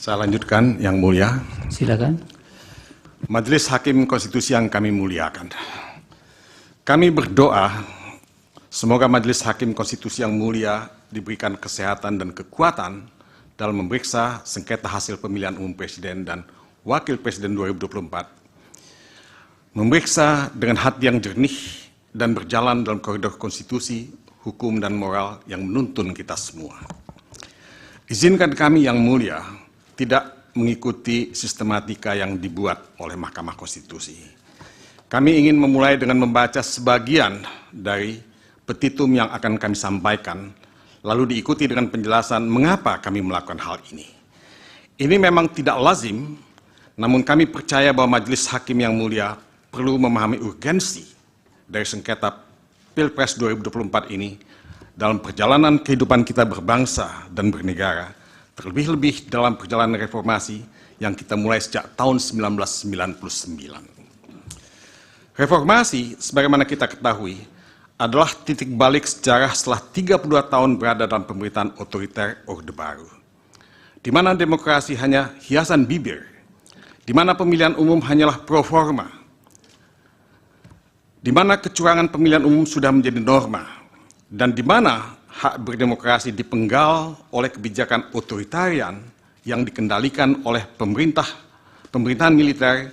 Saya lanjutkan, Yang Mulia. Silakan. Majelis Hakim Konstitusi yang kami muliakan. Kami berdoa semoga Majelis Hakim Konstitusi yang mulia diberikan kesehatan dan kekuatan dalam memeriksa sengketa hasil pemilihan umum Presiden dan Wakil Presiden 2024. Memeriksa dengan hati yang jernih dan berjalan dalam koridor konstitusi, hukum, dan moral yang menuntun kita semua. Izinkan kami yang mulia tidak mengikuti sistematika yang dibuat oleh Mahkamah Konstitusi. Kami ingin memulai dengan membaca sebagian dari petitum yang akan kami sampaikan, lalu diikuti dengan penjelasan mengapa kami melakukan hal ini. Ini memang tidak lazim, namun kami percaya bahwa Majelis Hakim yang mulia perlu memahami urgensi dari sengketa Pilpres 2024 ini dalam perjalanan kehidupan kita berbangsa dan bernegara, terlebih-lebih dalam perjalanan reformasi yang kita mulai sejak tahun 1999. Reformasi, sebagaimana kita ketahui, adalah titik balik sejarah setelah 32 tahun berada dalam pemerintahan otoriter Orde Baru, di mana demokrasi hanya hiasan bibir, di mana pemilihan umum hanyalah pro forma, di mana kecurangan pemilihan umum sudah menjadi norma, dan di mana hak berdemokrasi dipenggal oleh kebijakan otoritarian yang dikendalikan oleh pemerintahan militer,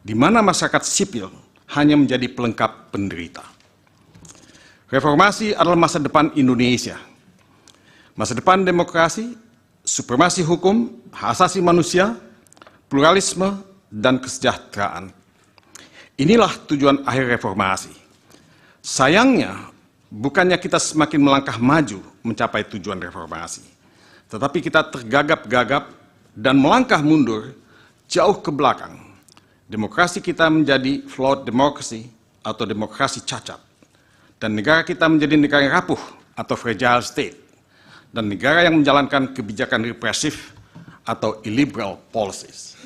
di mana masyarakat sipil hanya menjadi pelengkap penderita. Reformasi adalah masa depan Indonesia. Masa depan demokrasi, supremasi hukum, hak asasi manusia, pluralisme, dan kesejahteraan. Inilah tujuan akhir reformasi. Sayangnya, bukannya kita semakin melangkah maju mencapai tujuan reformasi, tetapi kita tergagap-gagap dan melangkah mundur jauh ke belakang. Demokrasi kita menjadi flawed democracy atau demokrasi cacat, dan negara kita menjadi negara yang rapuh atau fragile state, dan negara yang menjalankan kebijakan represif atau illiberal policies.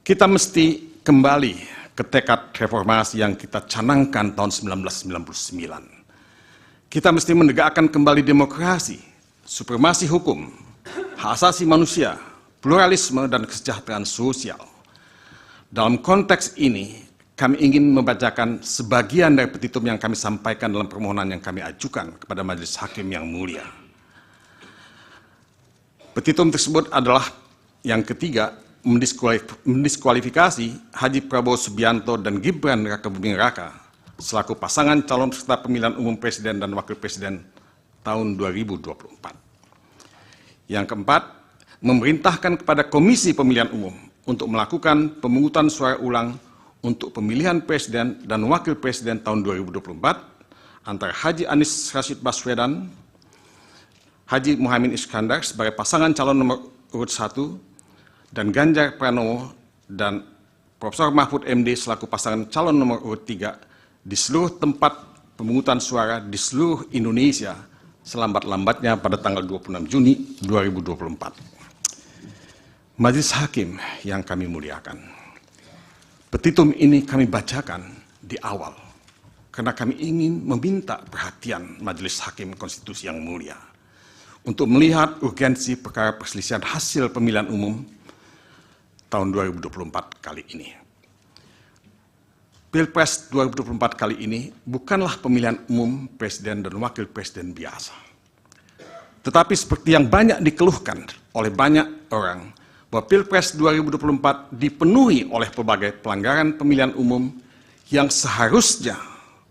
Kita mesti kembali ke tekad reformasi yang kita canangkan tahun 1999. Kita mesti menegakkan kembali demokrasi, supremasi hukum, hak asasi manusia, pluralisme, dan kesejahteraan sosial. Dalam konteks ini, kami ingin membacakan sebagian dari petitum yang kami sampaikan dalam permohonan yang kami ajukan kepada Majelis Hakim yang mulia. Petitum tersebut adalah yang ketiga, mendiskualifikasi Haji Prabowo Subianto dan Gibran Rakabuming Raka selaku pasangan calon peserta pemilihan umum Presiden dan Wakil Presiden tahun 2024. Yang keempat, memerintahkan kepada Komisi Pemilihan Umum untuk melakukan pemungutan suara ulang untuk pemilihan Presiden dan Wakil Presiden tahun 2024 antara Haji Anies Rashid Baswedan, Haji Muhaimin Iskandar sebagai pasangan calon nomor urut 1, dan Ganjar Pranowo dan Profesor Mahfud MD selaku pasangan calon nomor urut 3 di seluruh tempat pemungutan suara di seluruh Indonesia selambat-lambatnya pada tanggal 26 Juni 2024. Majelis Hakim yang kami muliakan, petitum ini kami bacakan di awal karena kami ingin meminta perhatian Majelis Hakim Konstitusi yang mulia untuk melihat urgensi perkara perselisihan hasil pemilihan umum tahun 2024 kali ini. Pilpres 2024 kali ini bukanlah pemilihan umum Presiden dan Wakil Presiden biasa. Tetapi seperti yang banyak dikeluhkan oleh banyak orang, bahwa Pilpres 2024 dipenuhi oleh berbagai pelanggaran pemilihan umum yang seharusnya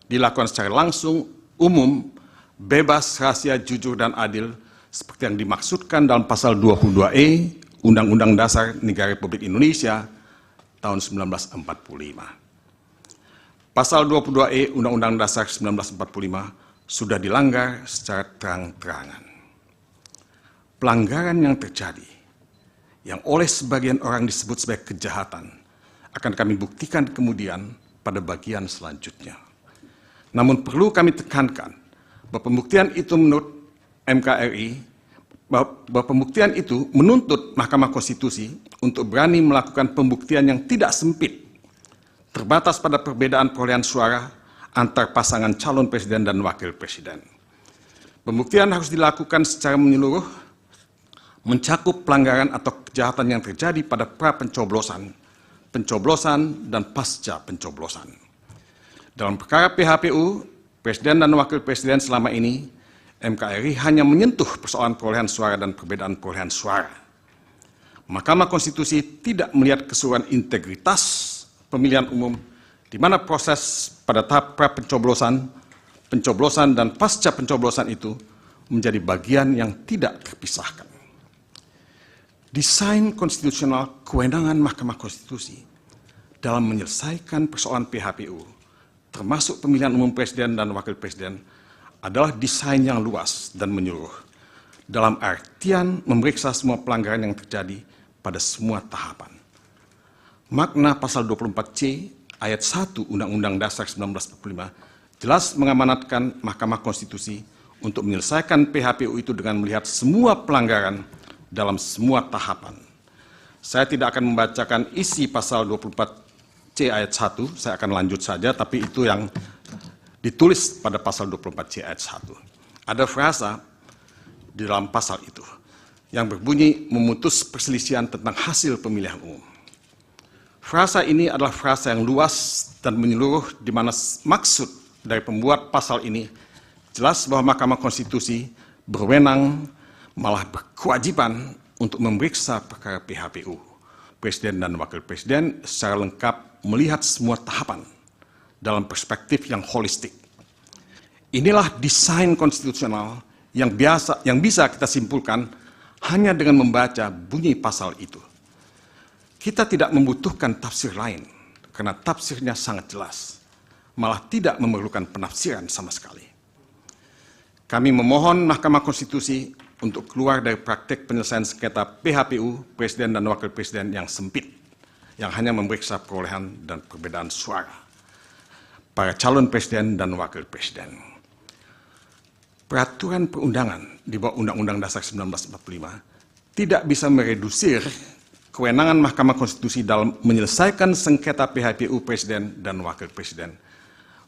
dilakukan secara langsung, umum, bebas, rahasia, jujur, dan adil, seperti yang dimaksudkan dalam pasal 22E Undang-Undang Dasar Negara Republik Indonesia tahun 1945. Pasal 22E Undang-Undang Dasar 1945 sudah dilanggar secara terang-terangan. Pelanggaran yang terjadi, yang oleh sebagian orang disebut sebagai kejahatan, akan kami buktikan kemudian pada bagian selanjutnya. Namun perlu kami tekankan bahwa pembuktian itu menurut MKRI, bahwa pembuktian itu menuntut Mahkamah Konstitusi untuk berani melakukan pembuktian yang tidak sempit, terbatas pada perbedaan perolehan suara antar pasangan calon presiden dan wakil presiden. Pembuktian harus dilakukan secara menyeluruh, mencakup pelanggaran atau kejahatan yang terjadi pada pra-pencoblosan, pencoblosan, dan pasca pencoblosan. Dalam perkara PHPU, Presiden dan Wakil Presiden selama ini, MKRI hanya menyentuh persoalan perolehan suara dan perbedaan perolehan suara. Mahkamah Konstitusi tidak melihat keseluruhan integritas pemilihan umum, di mana proses pada tahap pra-pencoblosan, pencoblosan, dan pasca pencoblosan itu menjadi bagian yang tidak terpisahkan. Desain konstitusional kewenangan Mahkamah Konstitusi dalam menyelesaikan persoalan PHPU, termasuk pemilihan umum presiden dan wakil presiden, adalah desain yang luas dan menyeluruh, dalam artian memeriksa semua pelanggaran yang terjadi pada semua tahapan. Makna pasal 24C ayat 1 Undang-Undang Dasar 1945 jelas mengamanatkan Mahkamah Konstitusi untuk menyelesaikan PHPU itu dengan melihat semua pelanggaran dalam semua tahapan. Saya tidak akan membacakan isi pasal 24C ayat 1, saya akan lanjut saja, tapi itu yang ditulis pada pasal 24C ayat 1. Ada frasa di dalam pasal itu yang berbunyi memutus perselisihan tentang hasil pemilihan umum. Frasa ini adalah frasa yang luas dan menyeluruh, di mana maksud dari pembuat pasal ini jelas bahwa Mahkamah Konstitusi berwenang, malah berkewajiban untuk memeriksa perkara PHPU, Presiden dan Wakil Presiden secara lengkap melihat semua tahapan dalam perspektif yang holistik. Inilah desain konstitusional yang bisa kita simpulkan hanya dengan membaca bunyi pasal itu. Kita tidak membutuhkan tafsir lain, karena tafsirnya sangat jelas, malah tidak memerlukan penafsiran sama sekali. Kami memohon Mahkamah Konstitusi untuk keluar dari praktek penyelesaian sengketa PHPU, Presiden dan Wakil Presiden yang sempit, yang hanya memeriksa perolehan dan perbedaan suara para calon presiden dan wakil presiden. Peraturan perundangan di bawah Undang-Undang Dasar 1945 tidak bisa meredusir kewenangan Mahkamah Konstitusi dalam menyelesaikan sengketa PHPU Presiden dan Wakil Presiden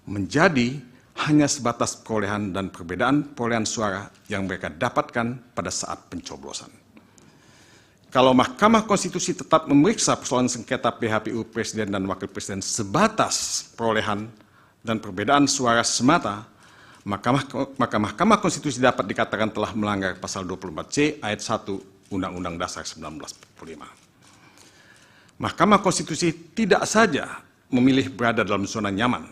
menjadi hanya sebatas perolehan dan perbedaan perolehan suara yang mereka dapatkan pada saat pencoblosan. Kalau Mahkamah Konstitusi tetap memeriksa persoalan sengketa PHPU Presiden dan Wakil Presiden sebatas perolehan dan perbedaan suara semata, maka Mahkamah Konstitusi dapat dikatakan telah melanggar pasal 24C ayat 1 Undang-Undang Dasar 1945. Mahkamah Konstitusi tidak saja memilih berada dalam zona nyaman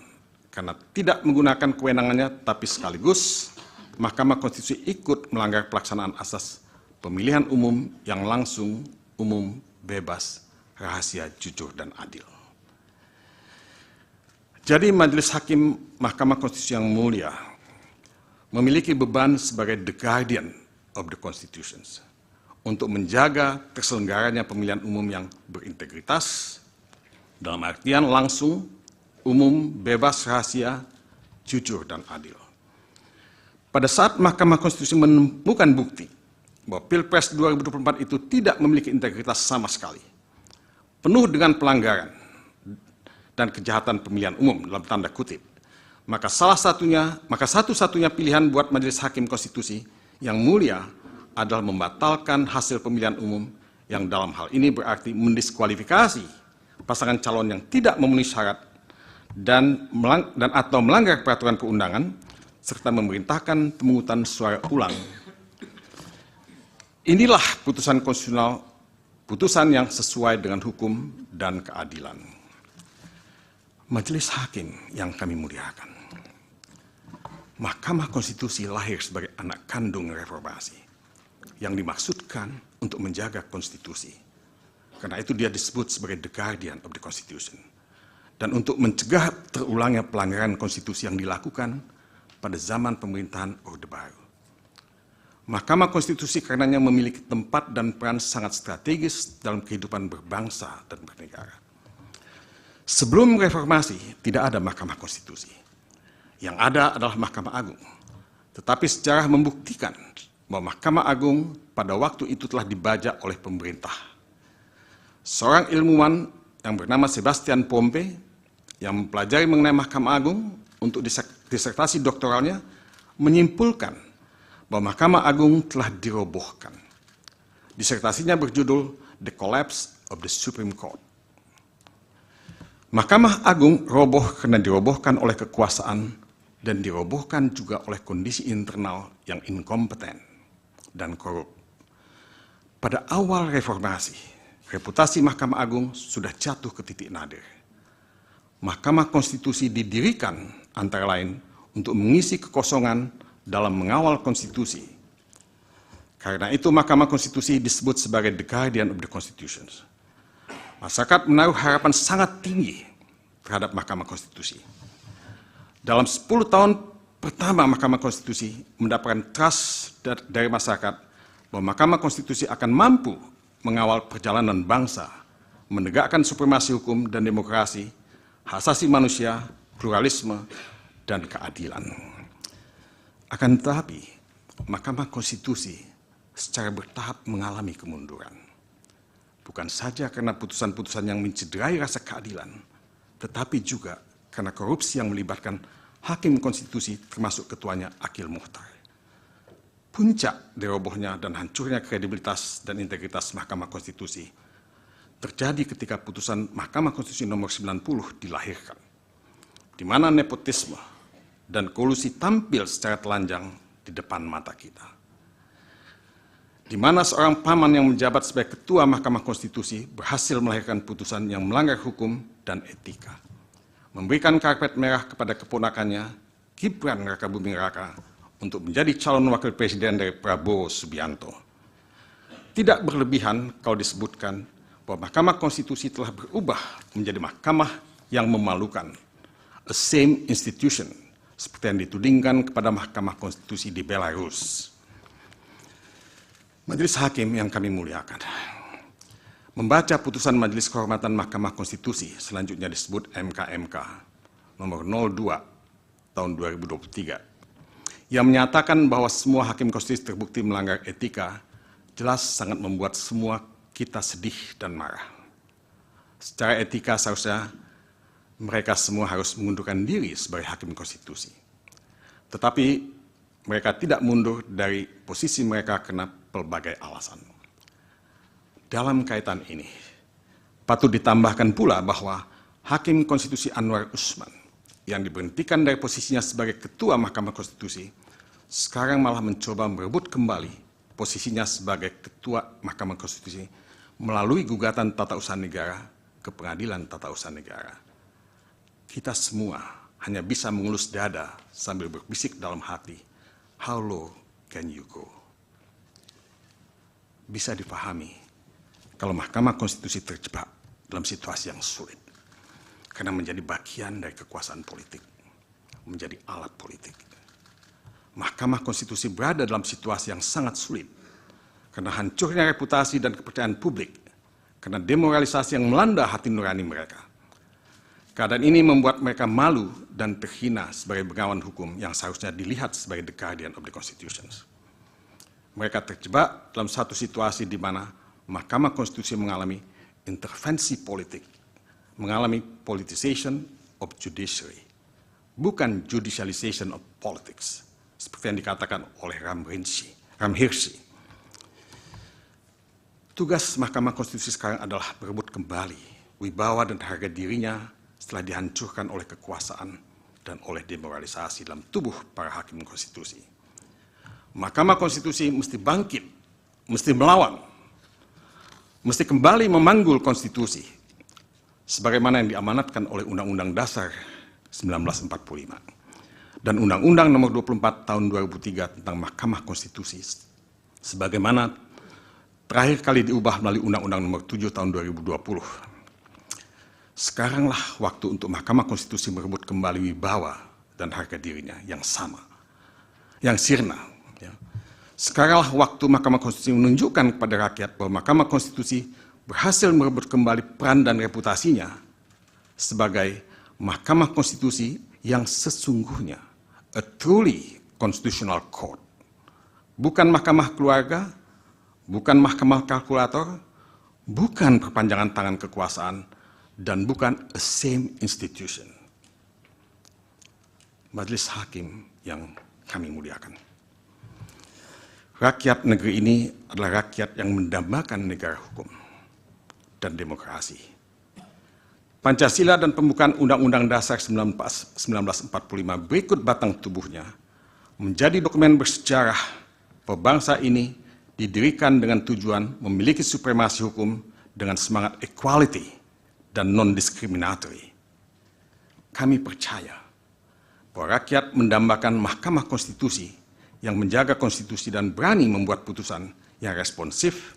karena tidak menggunakan kewenangannya, tapi sekaligus Mahkamah Konstitusi ikut melanggar pelaksanaan asas pemilihan umum yang langsung, umum, bebas, rahasia, jujur, dan adil. Jadi Majelis Hakim Mahkamah Konstitusi yang mulia memiliki beban sebagai the guardian of the constitutions untuk menjaga terselenggaranya pemilihan umum yang berintegritas, dalam artian langsung, umum, bebas, rahasia, jujur, dan adil. Pada saat Mahkamah Konstitusi menemukan bukti bahwa Pilpres 2024 itu tidak memiliki integritas sama sekali, penuh dengan pelanggaran dan kejahatan pemilihan umum dalam tanda kutip, maka satu-satunya pilihan buat Majelis Hakim Konstitusi yang mulia adalah membatalkan hasil pemilihan umum, yang dalam hal ini berarti mendiskualifikasi pasangan calon yang tidak memenuhi syarat dan atau melanggar peraturan perundangan, serta memerintahkan pemungutan suara ulang. Inilah putusan konstitusional, putusan yang sesuai dengan hukum dan keadilan. Majelis Hakim yang kami muliakan, Mahkamah Konstitusi lahir sebagai anak kandung reformasi yang dimaksudkan untuk menjaga konstitusi. Karena itu dia disebut sebagai the guardian of the constitution. Dan untuk mencegah terulangnya pelanggaran konstitusi yang dilakukan pada zaman pemerintahan Orde Baru. Mahkamah Konstitusi karenanya memiliki tempat dan peran sangat strategis dalam kehidupan berbangsa dan bernegara. Sebelum reformasi, tidak ada Mahkamah Konstitusi. Yang ada adalah Mahkamah Agung. Tetapi sejarah membuktikan bahwa Mahkamah Agung pada waktu itu telah dibajak oleh pemerintah. Seorang ilmuwan yang bernama Sebastian Pompe, yang mempelajari mengenai Mahkamah Agung untuk disertasi doktoralnya, menyimpulkan bahwa Mahkamah Agung telah dirobohkan Disertasinya berjudul The Collapse of the Supreme Court. Mahkamah Agung roboh karena dirobohkan oleh kekuasaan dan dirobohkan juga oleh kondisi internal yang inkompeten dan korup. Pada awal reformasi, reputasi Mahkamah Agung sudah jatuh ke titik nadir. Mahkamah Konstitusi didirikan antara lain untuk mengisi kekosongan dalam mengawal konstitusi. Karena itu Mahkamah Konstitusi disebut sebagai the guardian of the Constitution. Masyarakat menaruh harapan sangat tinggi terhadap Mahkamah Konstitusi. Dalam 10 tahun pertama Mahkamah Konstitusi mendapatkan trust dari masyarakat bahwa Mahkamah Konstitusi akan mampu mengawal perjalanan bangsa, menegakkan supremasi hukum dan demokrasi, hak asasi manusia, pluralisme, dan keadilan. Akan tetapi, Mahkamah Konstitusi secara bertahap mengalami kemunduran. Bukan saja karena putusan-putusan yang mencederai rasa keadilan, tetapi juga karena korupsi yang melibatkan hakim konstitusi termasuk ketuanya Akil Mukhtar. Puncak dari robohnya dan hancurnya kredibilitas dan integritas Mahkamah Konstitusi terjadi ketika putusan Mahkamah Konstitusi nomor 90 dilahirkan, di mana nepotisme dan kolusi tampil secara telanjang di depan mata kita. Di mana seorang paman yang menjabat sebagai ketua Mahkamah Konstitusi berhasil melahirkan putusan yang melanggar hukum dan etika, memberikan karpet merah kepada keponakannya, Gibran Rakabuming Raka, untuk menjadi calon wakil presiden dari Prabowo Subianto. Tidak berlebihan kalau disebutkan bahwa Mahkamah Konstitusi telah berubah menjadi mahkamah yang memalukan, a same institution, seperti yang ditudingkan kepada Mahkamah Konstitusi di Belarus. Majelis Hakim yang kami muliakan, membaca putusan Majelis Kehormatan Mahkamah Konstitusi, selanjutnya disebut MKMK, nomor 02 tahun 2023, yang menyatakan bahwa semua hakim konstitusi terbukti melanggar etika, jelas sangat membuat semua kita sedih dan marah. Secara etika seharusnya mereka semua harus mengundurkan diri sebagai hakim konstitusi. Tetapi mereka tidak mundur dari posisi mereka karena pelbagai alasan. Dalam kaitan ini, patut ditambahkan pula bahwa Hakim Konstitusi Anwar Usman yang diberhentikan dari posisinya sebagai Ketua Mahkamah Konstitusi, sekarang malah mencoba merebut kembali posisinya sebagai Ketua Mahkamah Konstitusi melalui gugatan tata usaha negara ke Pengadilan Tata Usaha Negara. Kita semua hanya bisa mengelus dada sambil berbisik dalam hati, how low can you go? Bisa dipahami kalau Mahkamah Konstitusi terjebak dalam situasi yang sulit, karena menjadi bagian dari kekuasaan politik, menjadi alat politik. Mahkamah Konstitusi berada dalam situasi yang sangat sulit, karena hancurnya reputasi dan kepercayaan publik, karena demoralisasi yang melanda hati nurani mereka. Keadaan ini membuat mereka malu dan terhina sebagai bengawan hukum yang seharusnya dilihat sebagai the guardian of the Constitution. Mereka terjebak dalam satu situasi di mana Mahkamah Konstitusi mengalami intervensi politik, mengalami politicization of judiciary, bukan judicialization of politics, seperti yang dikatakan oleh Ramhirsi. Tugas Mahkamah Konstitusi sekarang adalah berebut kembali wibawa dan harga dirinya setelah dihancurkan oleh kekuasaan dan oleh demoralisasi dalam tubuh para hakim konstitusi. Mahkamah Konstitusi mesti bangkit, mesti melawan, mesti kembali memanggul konstitusi, sebagaimana yang diamanatkan oleh Undang-Undang Dasar 1945 dan Undang-Undang Nomor 24 Tahun 2003 tentang Mahkamah Konstitusi, sebagaimana terakhir kali diubah melalui Undang-Undang Nomor 7 Tahun 2020. Sekaranglah waktu untuk Mahkamah Konstitusi merebut kembali wibawa dan harga dirinya yang sama, yang sirna. Sekaranglah waktu Mahkamah Konstitusi menunjukkan kepada rakyat bahwa Mahkamah Konstitusi berhasil merebut kembali peran dan reputasinya sebagai Mahkamah Konstitusi yang sesungguhnya, a truly constitutional court. Bukan mahkamah keluarga, bukan mahkamah kalkulator, bukan perpanjangan tangan kekuasaan, dan bukan a same institution. Majelis Hakim yang kami muliakan, Rakyat negeri ini adalah rakyat yang mendambakan negara hukum dan demokrasi. Pancasila dan pembukaan Undang-Undang Dasar 1945 berikut batang tubuhnya menjadi dokumen bersejarah bahwa bangsa ini didirikan dengan tujuan memiliki supremasi hukum dengan semangat equality dan non-discriminatory. Kami percaya bahwa rakyat mendambakan Mahkamah Konstitusi yang menjaga konstitusi dan berani membuat putusan yang responsif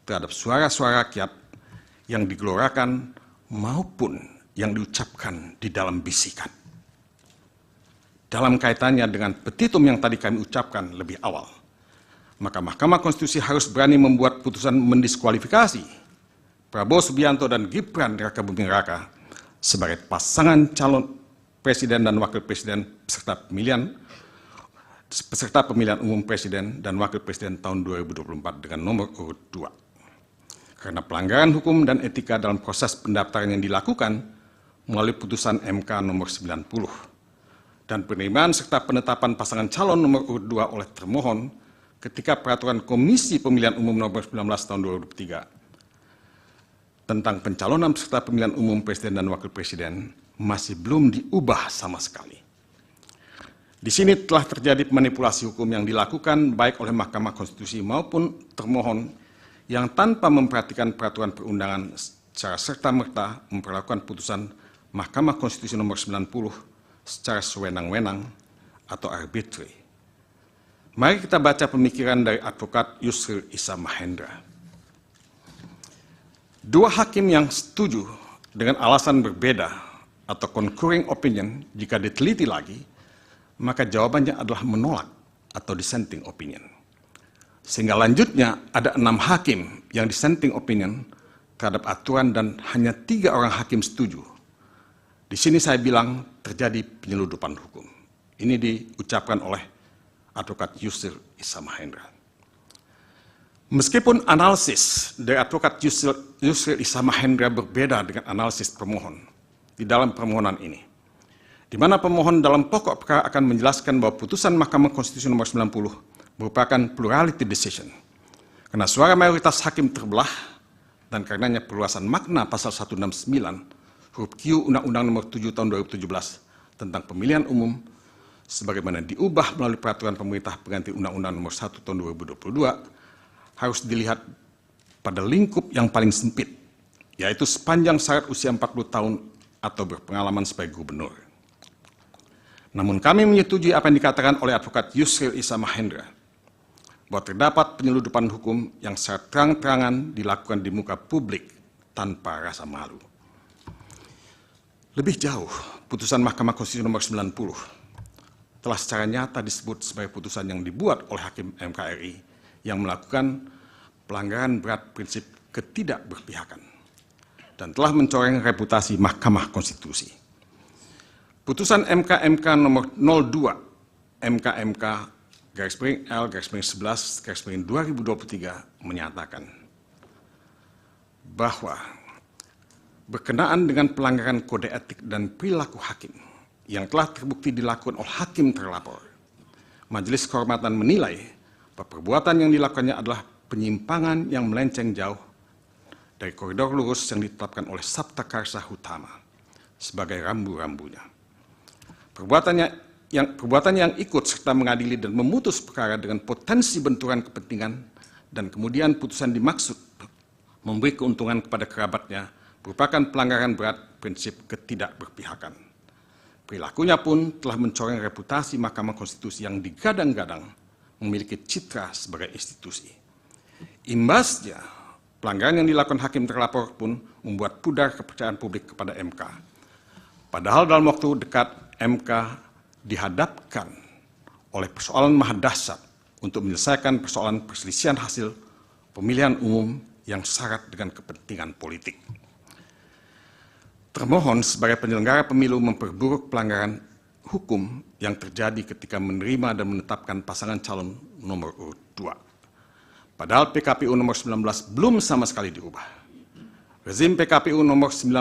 terhadap suara-suara rakyat yang digelorakan maupun yang diucapkan di dalam bisikan. Dalam kaitannya dengan petitum yang tadi kami ucapkan lebih awal, maka Mahkamah Konstitusi harus berani membuat putusan mendiskualifikasi Prabowo Subianto dan Gibran Rakabuming Raka sebagai pasangan calon presiden dan wakil presiden peserta pemilihan umum presiden dan wakil presiden tahun 2024 dengan nomor urut 2. Karena pelanggaran hukum dan etika dalam proses pendaftaran yang dilakukan melalui putusan MK nomor 90 dan penerimaan serta penetapan pasangan calon nomor urut 2 oleh termohon ketika peraturan Komisi Pemilihan Umum nomor 19 tahun 2003 tentang pencalonan peserta pemilihan umum presiden dan wakil presiden masih belum diubah sama sekali. Di sini telah terjadi manipulasi hukum yang dilakukan baik oleh Mahkamah Konstitusi maupun termohon yang tanpa memperhatikan peraturan perundangan secara serta-merta memperlakukan putusan Mahkamah Konstitusi nomor 90 secara sewenang-wenang atau arbitrary. Mari kita baca pemikiran dari advokat Yusril Issa Mahendra. Dua hakim yang setuju dengan alasan berbeda atau concurring opinion jika diteliti lagi, maka jawabannya adalah menolak atau dissenting opinion. Sehingga lanjutnya ada 6 hakim yang dissenting opinion terhadap aturan dan hanya 3 orang hakim setuju. Di sini saya bilang terjadi penyeludupan hukum. Ini diucapkan oleh advokat Yusril Issa Mahendra. Meskipun analisis dari advokat Yusril Issa Mahendra berbeda dengan analisis pemohon di dalam permohonan ini, di mana pemohon dalam pokok perkara akan menjelaskan bahwa putusan Mahkamah Konstitusi nomor 90 merupakan plurality decision. Karena suara mayoritas hakim terbelah dan karenanya perluasan makna pasal 169 huruf Q Undang-Undang nomor 7 tahun 2017 tentang pemilihan umum sebagaimana diubah melalui peraturan pemerintah pengganti Undang-Undang nomor 1 tahun 2022 harus dilihat pada lingkup yang paling sempit, yaitu sepanjang syarat usia 40 tahun atau berpengalaman sebagai gubernur. Namun kami menyetujui apa yang dikatakan oleh advokat Yusril Issa Mahendra, bahwa terdapat penyeludupan hukum yang secara terang-terangan dilakukan di muka publik tanpa rasa malu. Lebih jauh, putusan Mahkamah Konstitusi nomor 90 telah secara nyata disebut sebagai putusan yang dibuat oleh Hakim MK RI yang melakukan pelanggaran berat prinsip ketidakberpihakan dan telah mencoreng reputasi Mahkamah Konstitusi. Putusan MK nomor 02 MK L/11/2023 menyatakan bahwa berkenaan dengan pelanggaran kode etik dan perilaku hakim yang telah terbukti dilakukan oleh hakim terlapor, Majelis Kehormatan menilai bahwa perbuatan yang dilakukannya adalah penyimpangan yang melenceng jauh dari koridor lurus yang ditetapkan oleh Sabta Karsa Utama sebagai rambu-rambunya. Perbuatan yang ikut serta mengadili dan memutus perkara dengan potensi benturan kepentingan dan kemudian putusan dimaksud memberi keuntungan kepada kerabatnya merupakan pelanggaran berat prinsip ketidakberpihakan. Perilakunya pun telah mencoreng reputasi Mahkamah Konstitusi yang digadang-gadang memiliki citra sebagai institusi. Imbasnya, pelanggaran yang dilakukan hakim terlapor pun membuat pudar kepercayaan publik kepada MK. Padahal dalam waktu dekat MK dihadapkan oleh persoalan maha dahsyat untuk menyelesaikan persoalan perselisihan hasil pemilihan umum yang syarat dengan kepentingan politik. Termohon sebagai penyelenggara pemilu memperburuk pelanggaran hukum yang terjadi ketika menerima dan menetapkan pasangan calon nomor urut 2. Padahal PKPU nomor 19 belum sama sekali diubah. Rezim PKPU nomor 19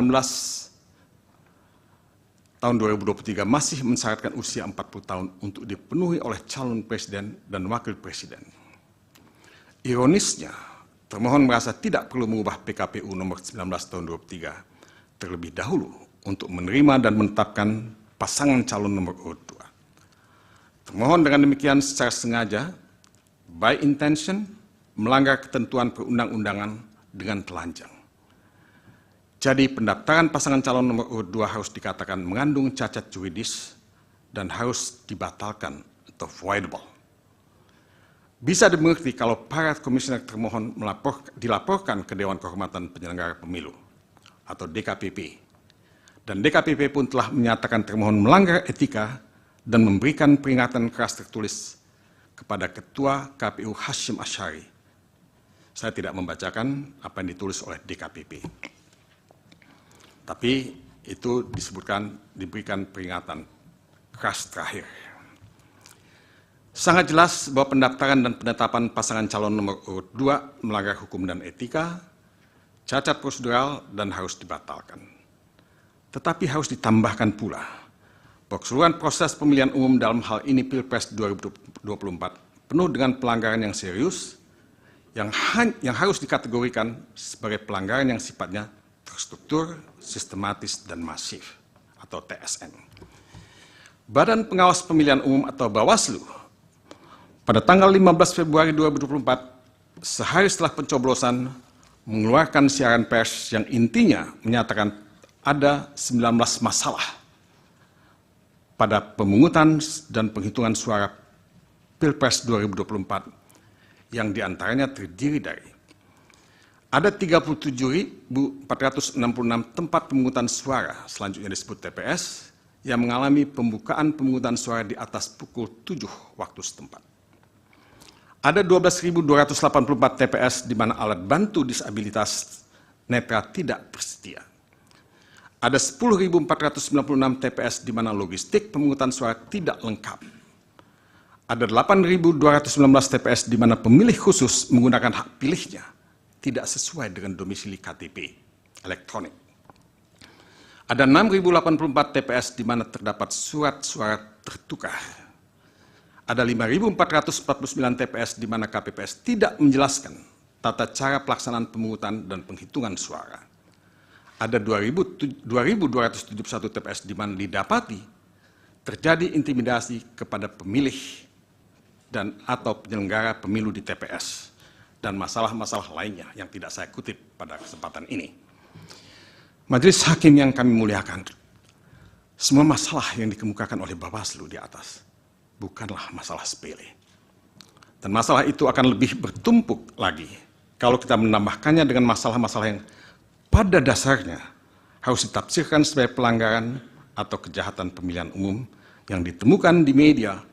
tahun 2023 masih mensyaratkan usia 40 tahun untuk dipenuhi oleh calon presiden dan wakil presiden. Ironisnya, termohon merasa tidak perlu mengubah PKPU nomor 19 tahun 2003 terlebih dahulu untuk menerima dan menetapkan pasangan calon nomor urut 2. Termohon dengan demikian secara sengaja, by intention, melanggar ketentuan perundang-undangan dengan telanjang. Jadi pendaftaran pasangan calon nomor urut 2 harus dikatakan mengandung cacat juridis dan harus dibatalkan atau voidable. Bisa dimengerti kalau para komisioner termohon dilaporkan ke Dewan Kehormatan Penyelenggara Pemilu atau DKPP. Dan DKPP pun telah menyatakan termohon melanggar etika dan memberikan peringatan keras tertulis kepada Ketua KPU Hashim Asyari. Saya tidak membacakan apa yang ditulis oleh DKPP. Tapi itu diberikan peringatan keras terakhir. Sangat jelas bahwa pendaftaran dan penetapan pasangan calon nomor urut 2 melanggar hukum dan etika, cacat prosedural, dan harus dibatalkan. Tetapi harus ditambahkan pula bahwa keseluruhan proses pemilihan umum dalam hal ini Pilpres 2024 penuh dengan pelanggaran yang serius yang harus dikategorikan sebagai pelanggaran yang sifatnya terstruktur, sistematis, dan masif atau TSM. Badan Pengawas Pemilihan Umum atau Bawaslu pada tanggal 15 Februari 2024, sehari setelah pencoblosan, mengeluarkan siaran pers yang intinya menyatakan ada 19 masalah pada pemungutan dan penghitungan suara Pilpres 2024 yang diantaranya terdiri dari ada 37.466 tempat pemungutan suara, selanjutnya disebut TPS, yang mengalami pembukaan pemungutan suara di atas pukul 7 waktu setempat. Ada 12.284 TPS di mana alat bantu disabilitas netra tidak bersedia. Ada 10.496 TPS di mana logistik pemungutan suara tidak lengkap. Ada 8.219 TPS di mana pemilih khusus menggunakan hak pilihnya tidak sesuai dengan domisili KTP elektronik. Ada 6.084 TPS di mana terdapat surat suara tertukar. Ada 5.449 TPS di mana KPPS tidak menjelaskan tata cara pelaksanaan pemungutan dan penghitungan suara. Ada 2.271 TPS di mana didapati terjadi intimidasi kepada pemilih dan atau penyelenggara pemilu di TPS. Dan masalah-masalah lainnya yang tidak saya kutip pada kesempatan ini. Majelis Hakim yang kami muliakan, semua masalah yang dikemukakan oleh Bawaslu di atas bukanlah masalah sepele. Dan masalah itu akan lebih bertumpuk lagi kalau kita menambahkannya dengan masalah-masalah yang pada dasarnya harus ditafsirkan sebagai pelanggaran atau kejahatan pemilihan umum yang ditemukan di media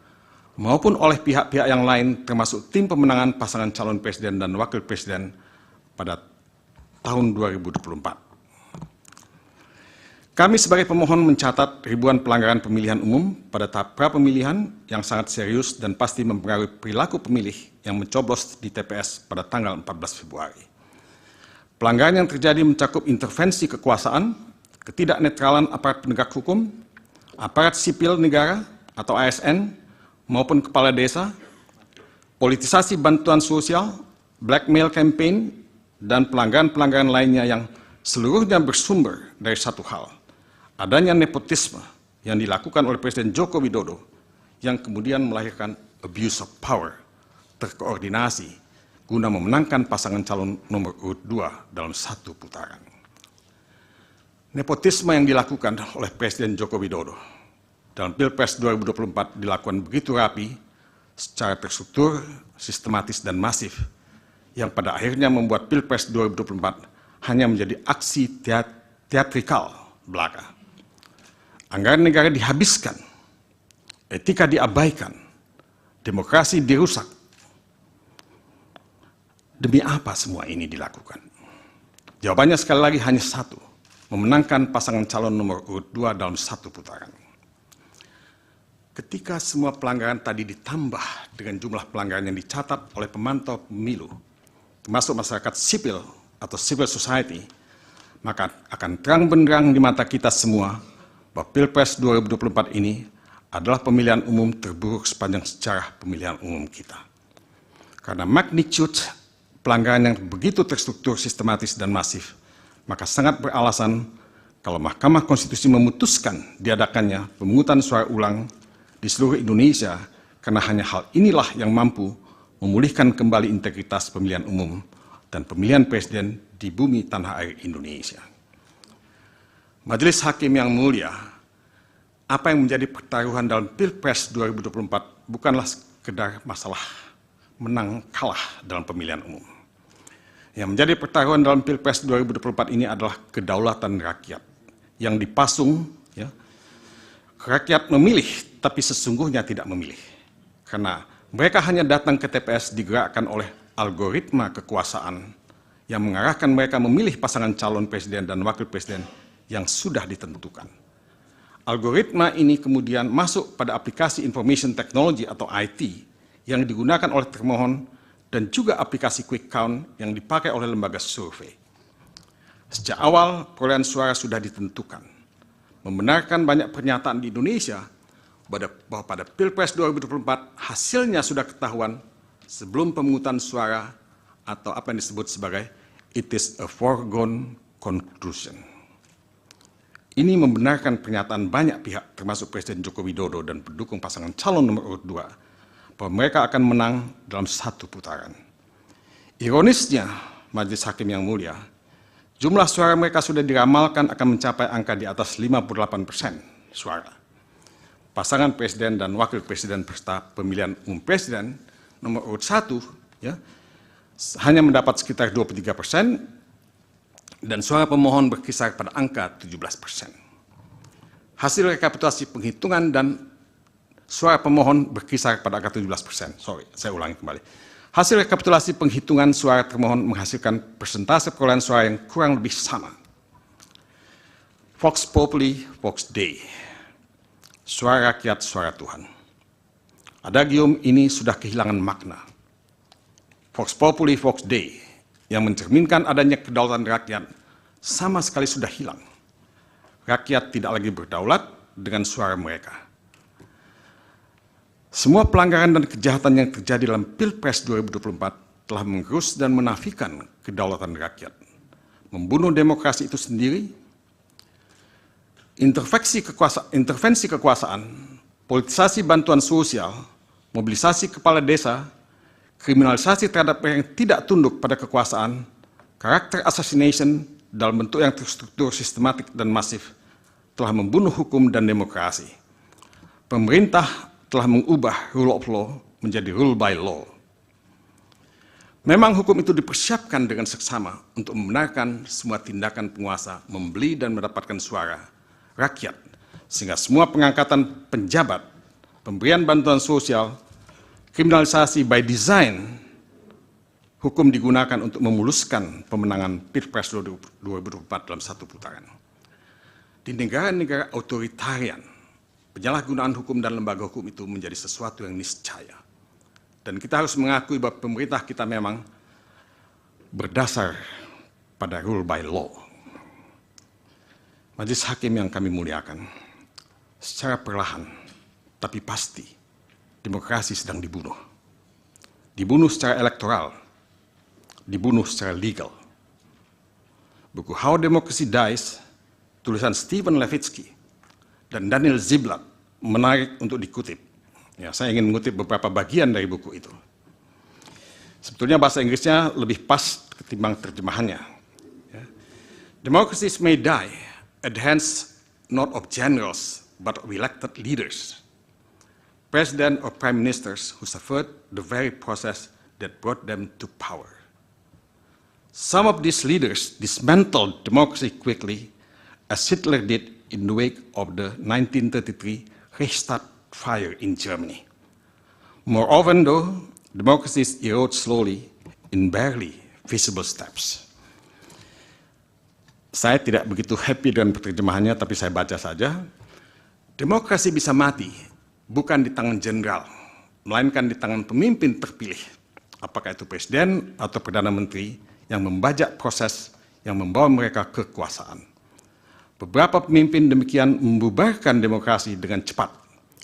maupun oleh pihak-pihak yang lain termasuk tim pemenangan pasangan calon presiden dan wakil presiden pada tahun 2024. Kami sebagai pemohon mencatat ribuan pelanggaran pemilihan umum pada tahap pra-pemilihan yang sangat serius dan pasti mempengaruhi perilaku pemilih yang mencoblos di TPS pada tanggal 14 Februari. Pelanggaran yang terjadi mencakup intervensi kekuasaan, ketidaknetralan aparat penegak hukum, aparat sipil negara atau ASN, maupun kepala desa, politisasi bantuan sosial, blackmail campaign, dan pelanggaran-pelanggaran lainnya yang seluruhnya bersumber dari satu hal, adanya nepotisme yang dilakukan oleh Presiden Joko Widodo yang kemudian melahirkan abuse of power, terkoordinasi, guna memenangkan pasangan calon nomor urut 2 dalam satu putaran. Nepotisme yang dilakukan oleh Presiden Joko Widodo dalam Pilpres 2024 dilakukan begitu rapi, secara terstruktur, sistematis, dan masif, yang pada akhirnya membuat Pilpres 2024 hanya menjadi aksi teatrikal belaka. Anggaran negara dihabiskan, etika diabaikan, demokrasi dirusak. Demi apa semua ini dilakukan? Jawabannya sekali lagi hanya satu, memenangkan pasangan calon nomor urut 2 dalam satu putaran. Ketika semua pelanggaran tadi ditambah dengan jumlah pelanggaran yang dicatat oleh pemantau pemilu, termasuk masyarakat sipil atau civil society, maka akan terang benderang di mata kita semua bahwa Pilpres 2024 ini adalah pemilihan umum terburuk sepanjang sejarah pemilihan umum kita. Karena magnitude pelanggaran yang begitu terstruktur, sistematis, dan masif, maka sangat beralasan kalau Mahkamah Konstitusi memutuskan diadakannya pemungutan suara ulang di seluruh Indonesia, karena hanya hal inilah yang mampu memulihkan kembali integritas pemilihan umum dan pemilihan presiden di bumi tanah air Indonesia. Majelis Hakim yang mulia, apa yang menjadi pertaruhan dalam Pilpres 2024 bukanlah sekedar masalah menang kalah dalam pemilihan umum. Yang menjadi pertaruhan dalam Pilpres 2024 ini adalah kedaulatan rakyat yang dipasung, ya, rakyat memilih tapi sesungguhnya tidak memilih. Karena mereka hanya datang ke TPS digerakkan oleh algoritma kekuasaan yang mengarahkan mereka memilih pasangan calon presiden dan wakil presiden yang sudah ditentukan. Algoritma ini kemudian masuk pada aplikasi information technology atau IT yang digunakan oleh termohon dan juga aplikasi quick count yang dipakai oleh lembaga survei. Sejak awal perolehan suara sudah ditentukan, membenarkan banyak pernyataan di Indonesia bahwa pada Pilpres 2024 hasilnya sudah ketahuan sebelum pemungutan suara atau apa yang disebut sebagai it is a foregone conclusion. Ini membenarkan pernyataan banyak pihak termasuk Presiden Joko Widodo dan pendukung pasangan calon nomor urut 2 bahwa mereka akan menang dalam satu putaran. Ironisnya, Majelis Hakim yang mulia, jumlah suara mereka sudah diramalkan akan mencapai angka di atas 58% suara. Pasangan presiden dan wakil presiden peserta pemilihan umum presiden nomor urut 1 ya, hanya mendapat sekitar 23% dan suara pemohon berkisar pada angka 17%. Hasil rekapitulasi penghitungan dan suara pemohon berkisar pada angka 17%. Sorry, saya ulangi kembali. Hasil rekapitulasi penghitungan suara termohon menghasilkan persentase perolehan suara yang kurang lebih sama. Vox Populi, Vox Dei. Suara rakyat, suara Tuhan. Adagium ini sudah kehilangan makna. Vox Populi, Vox Dei yang mencerminkan adanya kedaulatan rakyat sama sekali sudah hilang. Rakyat tidak lagi berdaulat dengan suara mereka. Semua pelanggaran dan kejahatan yang terjadi dalam Pilpres 2024 telah menggerus dan menafikan kedaulatan rakyat, membunuh demokrasi itu sendiri, intervensi kekuasaan, politisasi bantuan sosial, mobilisasi kepala desa, kriminalisasi terhadap yang tidak tunduk pada kekuasaan, karakter assassination dalam bentuk yang terstruktur, sistematik, dan masif telah membunuh hukum dan demokrasi. Pemerintah telah mengubah rule of law menjadi rule by law. Memang hukum itu dipersiapkan dengan seksama untuk membenarkan semua tindakan penguasa membeli dan mendapatkan suara rakyat, sehingga semua pengangkatan penjabat, pemberian bantuan sosial, kriminalisasi by design, hukum digunakan untuk memuluskan pemenangan Pilpres 2024 dalam satu putaran. Di negara-negara otoritarian, penyalahgunaan hukum dan lembaga hukum itu menjadi sesuatu yang niscaya. Dan kita harus mengakui bahwa pemerintah kita memang berdasar pada rule by law. Majelis Hakim yang kami muliakan, secara perlahan tapi pasti demokrasi sedang dibunuh. Dibunuh secara elektoral, dibunuh secara legal. Buku How Democracy Dies, tulisan Stephen Levitsky dan Daniel Ziblatt menarik untuk dikutip. Ya, saya ingin mengutip beberapa bagian dari buku itu. Sebetulnya bahasa Inggrisnya lebih pas ketimbang terjemahannya. Ya. Democracies may die at the hands not of generals but of elected leaders, president or prime ministers who suffered the very process that brought them to power. Some of these leaders dismantled democracy quickly, as Hitler did in the wake of the 1933 Reichstag fire in Germany. More often though, democracies erode slowly in barely visible steps. Saya tidak begitu happy dengan penerjemahannya, tapi saya baca saja. Demokrasi bisa mati bukan di tangan jenderal, melainkan di tangan pemimpin terpilih, apakah itu presiden atau perdana menteri yang membajak proses yang membawa mereka ke kekuasaan. Beberapa pemimpin demikian membubarkan demokrasi dengan cepat,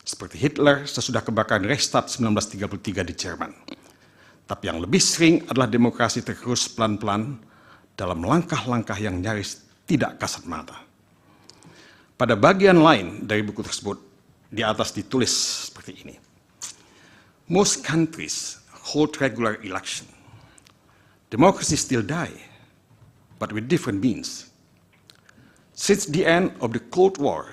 seperti Hitler sesudah kebakaran Reichstag 1933 di Jerman. Tapi yang lebih sering adalah demokrasi tergerus pelan-pelan dalam langkah-langkah yang nyaris tidak kasat mata. Pada bagian lain dari buku tersebut, di atas ditulis seperti ini. Most countries hold regular election. Democracy still die, but with different means. Since the end of the Cold War,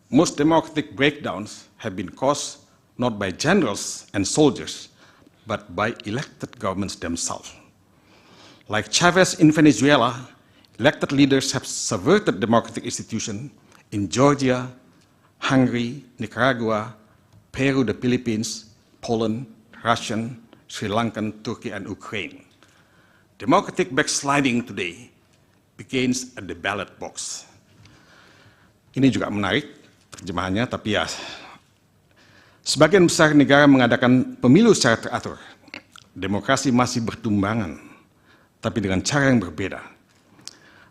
most democratic breakdowns have been caused not by generals and soldiers, but by elected governments themselves. Like Chavez in Venezuela, elected leaders have subverted democratic institutions in Georgia, Hungary, Nicaragua, Peru, the Philippines, Poland, Russia, Sri Lanka, Turkey, and Ukraine. Democratic backsliding today begins at the ballot box. Ini juga menarik terjemahannya, tapi ya, sebagian besar negara mengadakan pemilu secara teratur. Demokrasi masih bertumbangan, tapi dengan cara yang berbeda.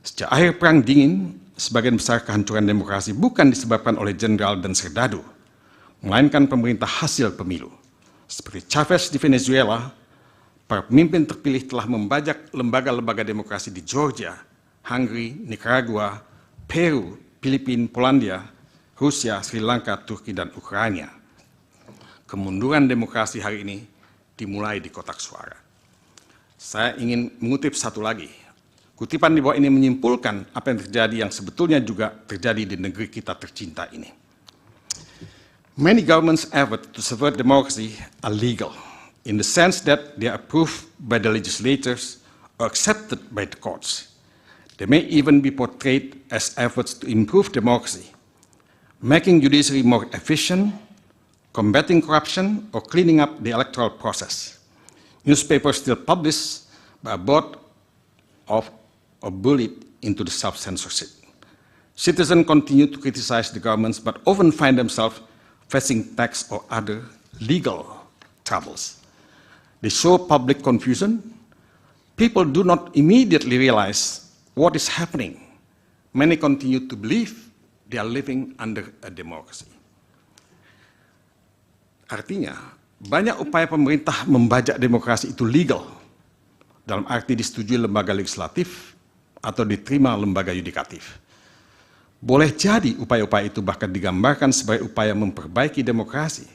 Sejak akhir Perang Dingin, sebagian besar kehancuran demokrasi bukan disebabkan oleh jenderal dan serdadu, melainkan pemerintah hasil pemilu. Seperti Chavez di Venezuela, para pemimpin terpilih telah membajak lembaga-lembaga demokrasi di Georgia, Hungary, Nicaragua, Peru, Filipina, Polandia, Rusia, Sri Lanka, Turki, dan Ukraina. Kemunduran demokrasi hari ini dimulai di kotak suara. Saya ingin mengutip satu lagi. Kutipan di bawah ini menyimpulkan apa yang terjadi yang sebetulnya juga terjadi di negeri kita tercinta ini. Many governments' efforts to subvert democracy are legal, in the sense that they are approved by the legislators or accepted by the courts. They may even be portrayed as efforts to improve democracy, making judiciary more efficient, combating corruption, or cleaning up the electoral process. Newspapers still publish, but both or bullied into the self-censorship. Citizens continue to criticize the governments, but often find themselves facing tax or other legal troubles. They show public confusion. People do not immediately realize what is happening. Many continue to believe they are living under a democracy. Artinya, banyak upaya pemerintah membajak demokrasi itu legal, dalam arti disetujui lembaga legislatif atau diterima lembaga yudikatif. Boleh jadi upaya-upaya itu bahkan digambarkan sebagai upaya memperbaiki demokrasi,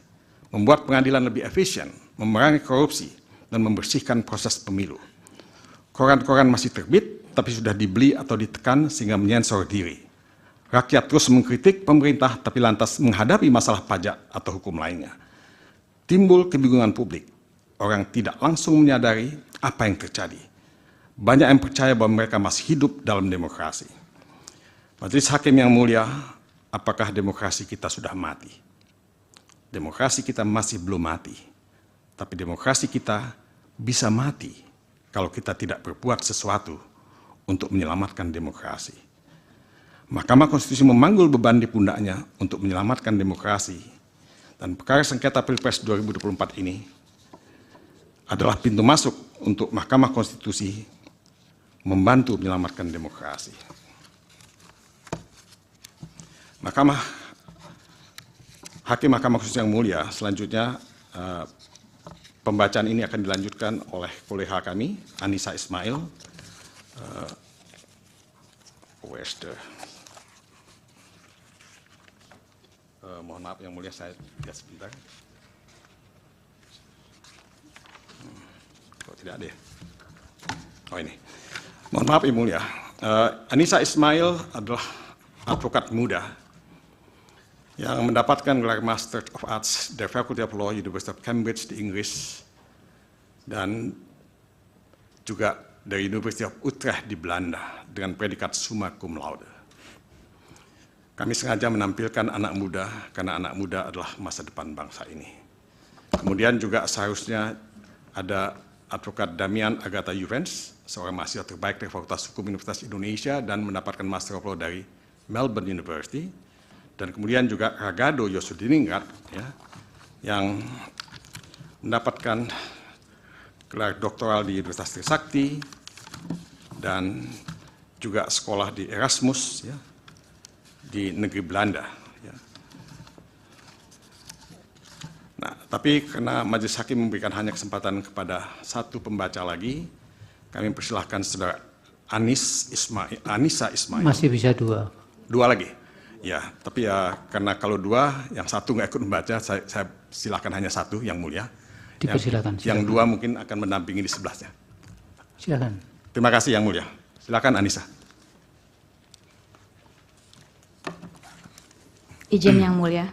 membuat pengadilan lebih efisien, memerangi korupsi, dan membersihkan proses pemilu. Koran-koran masih terbit, tapi sudah dibeli atau ditekan sehingga menyensor diri. Rakyat terus mengkritik pemerintah, tapi lantas menghadapi masalah pajak atau hukum lainnya. Timbul kebingungan publik. Orang tidak langsung menyadari apa yang terjadi. Banyak yang percaya bahwa mereka masih hidup dalam demokrasi. Majelis Hakim yang mulia, apakah demokrasi kita sudah mati? Demokrasi kita masih belum mati. Tapi demokrasi kita bisa mati kalau kita tidak berbuat sesuatu untuk menyelamatkan demokrasi. Mahkamah Konstitusi memanggul beban di pundaknya untuk menyelamatkan demokrasi. Dan perkara sengketa Pilpres 2024 ini adalah pintu masuk untuk Mahkamah Konstitusi membantu menyelamatkan demokrasi. Hakim Mahkamah Konstitusi yang mulia, selanjutnya pembacaan ini akan dilanjutkan oleh kolega kami, Anissa Ismail. Mohon maaf yang mulia, saya lihat sebentar. Kok tidak ada ya? Oh ini. Mohon maaf yang mulia. Anissa Ismail adalah advokat muda yang mendapatkan gelar Master of Arts dari Faculty of Law University of Cambridge di Inggris dan juga dari University of Utrecht di Belanda dengan predikat summa cum laude. Kami sengaja menampilkan anak muda karena anak muda adalah masa depan bangsa ini. Kemudian juga seharusnya ada advokat Damian Agatha Juvens, seorang mahasiswa terbaik dari Fakultas Hukum Universitas Indonesia dan mendapatkan Master of Law dari Melbourne University. Dan kemudian juga Ragado Yosudiningrat, ya, yang mendapatkan gelar doktoral di Universitas Trisakti dan juga sekolah di Erasmus, ya, di negeri Belanda. Ya. Nah, Tapi karena Majelis Hakim memberikan hanya kesempatan kepada satu pembaca lagi, kami persilahkan Saudara Anissa Ismail. Masih bisa 2. 2 lagi. Ya, tapi ya karena kalau 2, yang 1 nggak ikut membaca, saya silakan hanya 1 yang mulia. Dipersilakan. Yang 2 mungkin akan mendampingi di sebelahnya. Silakan. Terima kasih yang mulia. Silakan Anissa. Izin yang mulia.